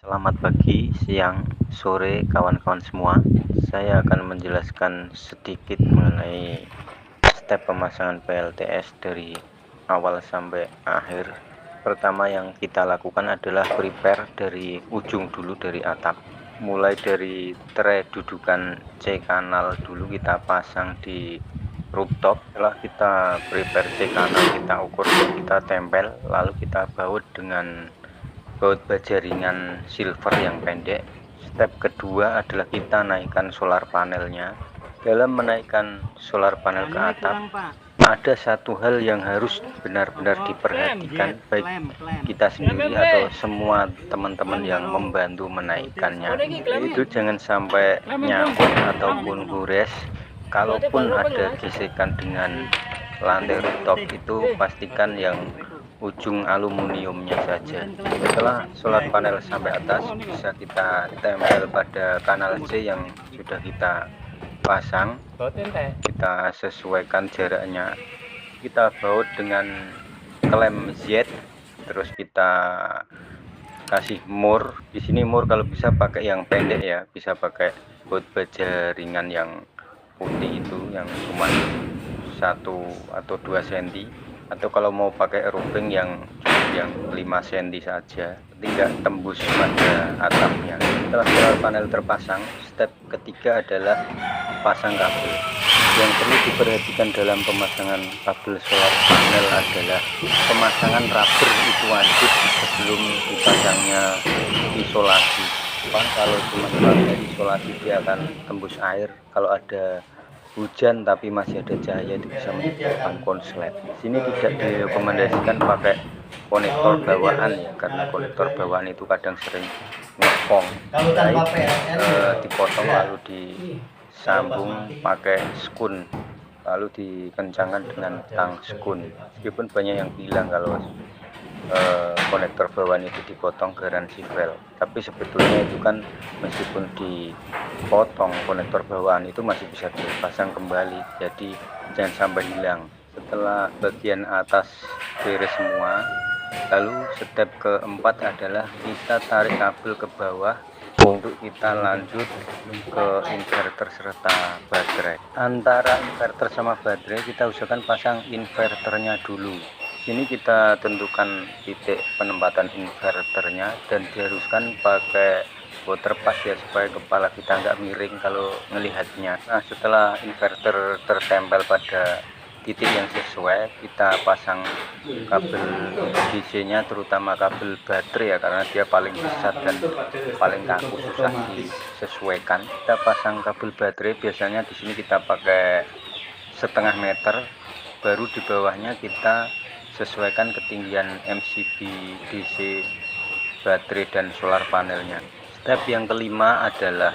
Selamat pagi, siang, sore kawan-kawan semua. Saya akan menjelaskan sedikit mengenai step pemasangan PLTS dari awal sampai akhir. Pertama yang kita lakukan adalah prepare dari ujung dulu, dari atap. Mulai dari tray dudukan C kanal dulu kita pasang di rooftop. Setelah kita prepare C kanal, kita ukur, kita tempel, lalu kita baut dengan baut baja ringan silver yang pendek. Step kedua adalah kita naikkan solar panelnya. Dalam menaikkan solar panel ke atap, ada satu hal yang harus benar-benar diperhatikan, baik kita sendiri atau semua teman-teman yang membantu menaikkannya, itu jangan sampai nyangkut ataupun gores. Kalaupun ada gesekan dengan lantai rooftop, itu pastikan yang ujung aluminiumnya saja. Setelah solar panel sampai atas, bisa kita tempel pada kanal C yang sudah kita pasang. Kita sesuaikan jaraknya, kita baut dengan klem Z, terus kita kasih mur. Di sini mur kalau bisa pakai yang pendek ya, bisa pakai baut baja ringan yang putih itu yang cuma 1 atau 2 cm, atau kalau mau pakai roofing yang 5 cm saja, tidak tembus pada atapnya. Setelah solar panel terpasang, step ketiga adalah pasang kabel. Yang perlu diperhatikan dalam pemasangan kabel solar panel adalah pemasangan rubber itu wajib sebelum dipasangnya isolasi. Kalau cuma pakai isolasi dia akan tembus air. Kalau ada hujan tapi masih ada cahaya, itu bisa menyebabkan konslet. Sini tidak direkomendasikan pakai konektor bawaan ya, karena konektor bawaan itu kadang sering ngepong. Dipotong lalu disambung pakai skun, lalu dikencangkan dengan tang skun. Meskipun banyak yang bilang kalau konektor bawaan itu dipotong garansi fail, tapi sebetulnya itu kan meskipun dipotong konektor bawaan itu masih bisa dipasang kembali, jadi jangan sampai hilang. Setelah bagian atas beres semua, lalu step keempat adalah kita tarik kabel ke bawah untuk kita lanjut ke inverter serta baterai. Antara inverter sama baterai kita usahakan pasang inverternya dulu. Ini kita tentukan titik penempatan inverternya dan diharuskan pakai water pass ya, supaya kepala kita nggak miring kalau melihatnya. Nah, setelah inverter tertempel pada titik yang sesuai, kita pasang kabel DC nya, terutama kabel baterai ya, karena dia paling besar dan paling kaku, susah disesuaikan. Kita pasang kabel baterai, biasanya di sini kita pakai 1/2 meter, baru di bawahnya kita sesuaikan ketinggian MCB DC baterai dan solar panelnya. Step yang kelima adalah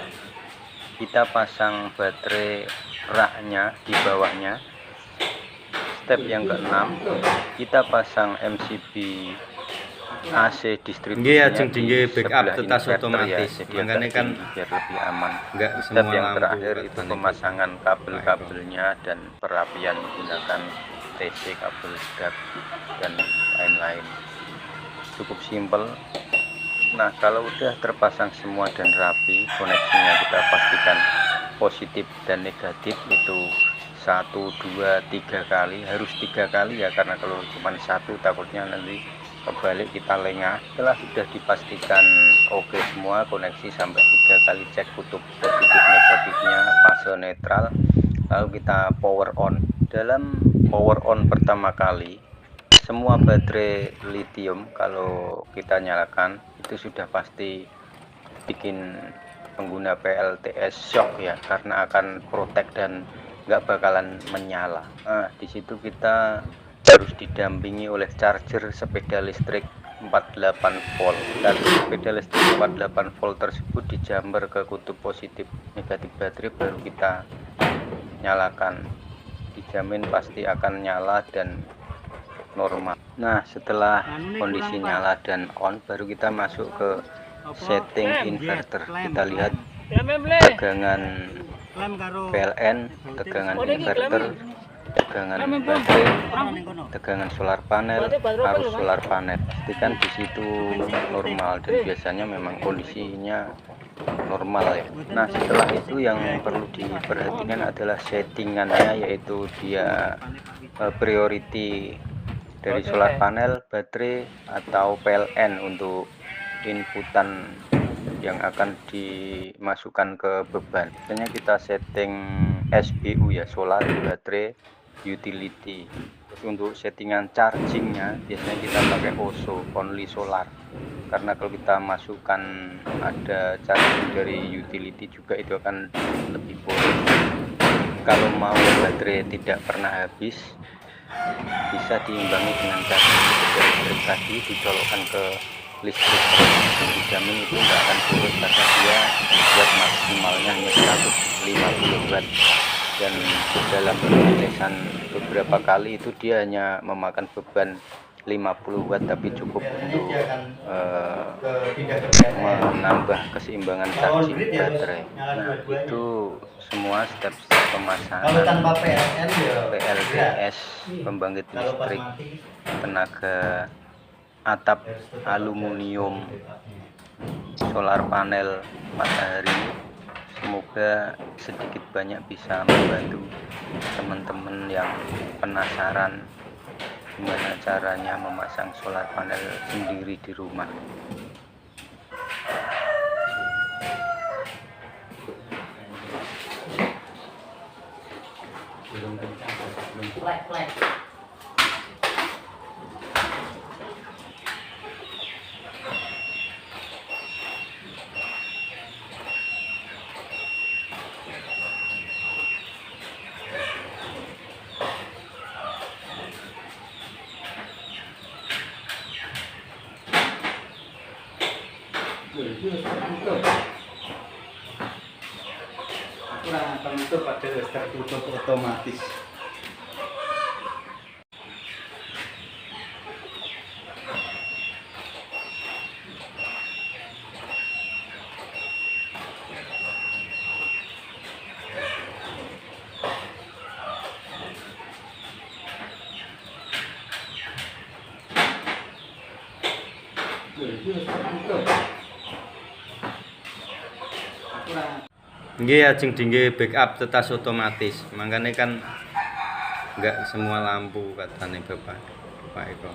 kita pasang baterai raknya di bawahnya. Step yang keenam, kita pasang MCB AC distribusinya di sebelah inverter ya, jadi agak tinggi biar lebih aman. Step yang terakhir itu pemasangan kabel-kabelnya dan perapian menggunakan TC, kabel DAC dan lain-lain. Cukup simpel. Nah, kalau udah terpasang semua dan rapi, koneksinya kita pastikan positif dan negatif itu 1, 2, 3 kali, harus 3 kali ya, karena kalau cuma 1 takutnya nanti kebalik kita lengah. Setelah sudah dipastikan oke semua koneksi, sampai 3 kali cek kutub positif negatifnya, fase netral, lalu kita power on. Dalam power on pertama kali, semua baterai lithium kalau kita nyalakan itu sudah pasti bikin pengguna PLTS shock ya, karena akan protek dan nggak bakalan menyala. Nah, disitu kita harus didampingi oleh charger sepeda listrik 48 volt, dan sepeda listrik 48 volt tersebut dijamper ke kutub positif negatif baterai, baru kita nyalakan. Dijamin pasti akan nyala dan normal. Nah, setelah kondisi nyala dan on, baru kita masuk ke setting inverter. Kita lihat tegangan PLN, tegangan inverter, tegangan baterai, tegangan solar panel, arus solar panel. Pastikan di situ normal, dan biasanya memang kondisinya normal ya. Nah, setelah itu yang perlu diperhatikan adalah settingannya, yaitu dia priority dari solar panel, baterai, atau PLN untuk inputan yang akan dimasukkan ke beban. Biasanya kita setting SBU ya, solar, baterai, utility. Terus untuk settingan chargingnya biasanya kita pakai OSO, only solar, karena kalau kita masukkan ada charging dari utility juga itu akan lebih boros. Kalau mau baterai tidak pernah habis, bisa diimbangi dengan charging dari listrik tadi, dicolokkan ke listrik, dijamin itu nggak akan boros karena dia watt maksimalnya hanya 150 watt, dan dalam pengetesan beberapa kali itu dia hanya memakan beban 50 watt, tapi cukup untuk menambah keseimbangan charging baterai. Nah, itu semua step-step pemasangan PLTS, pembangkit listrik tenaga atap aluminium solar panel matahari. Semoga sedikit banyak bisa membantu teman-teman yang penasaran gimana caranya memasang solar panel sendiri di rumah. Penutup pada tertutup otomatis. Nggih, ajeng dingge backup tetas otomatis. Makanya kan enggak semua lampu katanya Bapak Eko.